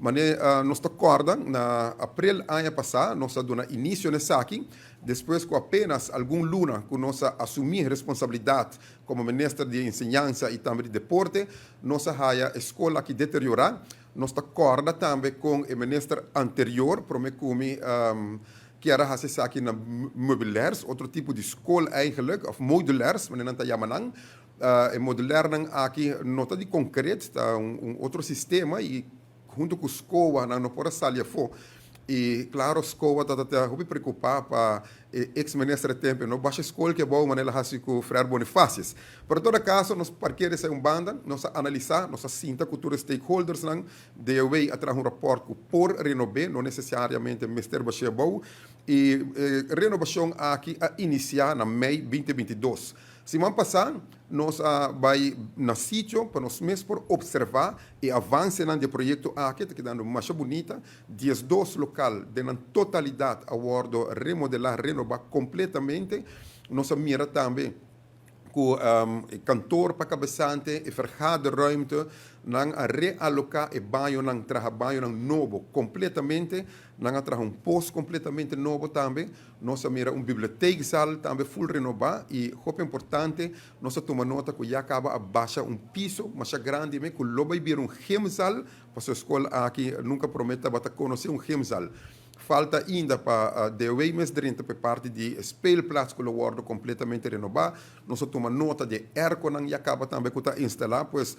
Mas nós acordamos, na abril ano passado, nós damos início nessa aqui, depois com apenas algum luna que nós assumimos responsabilidade como ministro de ensinança e também de deporte, nós a escola que deteriorar, nós acordamos também com o ministro anterior, promete que era fazer aqui na meubilaires, outro tipo de escola eigenlijk, of modulaires, mas não está chamando. E modular aqui não está de concreto, está outro sistema e junto com a escola não pode sair fora. E claro, a escola está muito preocupada para ex-ministro de tempo, não baixa a escola que é boa, mas ela faz com o Frei Bonifácio. Por todo caso, nós parqueamos em banda, nós analisar, nós sinta cultura stakeholders, de way atrás rapport por renovar, não necessariamente o Ministério Baixo bom, e renovação aqui a iniciar na Mei 2022. Semana passada, nós vamos no sítio para nós mesmos observar e avançar no projeto aqui, que está dando mais bonita, 12 local, na totalidade, a bordo remodelar, renovar completamente. Nós mira também com o cantor para cabeçante e vergaderruimte, nang realocar e banho nang trabalho novo completamente, nang trabalho posto completamente novo também, nós mira biblioteca sal também full renovar e muito importante, nós toma nota que já acaba a baixa piso mais grande, mas que logo vai um gemsal, para a escola aqui nunca promete para conhecer gemsal. Falta ainda para de mês dentro para parte de speelplaats que o wordo completamente renovado. Nós tomamos nota de aircon e acaba também com está instalado, pois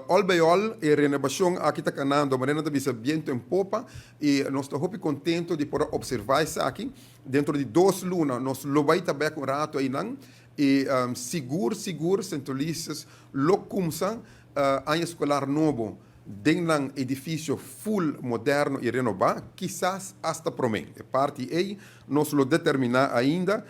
all by all a renovação aqui está canando, mas não está viento em popa e nós estamos muito contentes de poder observar isso aqui. Dentro de 2 lunas, nós lo vai também com rato aí não e seguro, centralistas, lo começam a escolar novo. Dentro um edifício full moderno e renovado, quizás hasta promete. Parte aí, nós lo determinar ainda,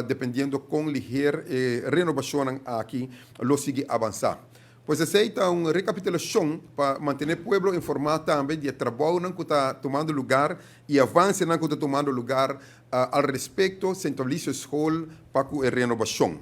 dependendo com ligeira renovação aqui, lo sigue avançar. Pois aceita uma recapitulação para manter o povo informado também de trabalho que está tomando lugar e avanço que está tomando lugar ao respeito centralizo escola para a renovação.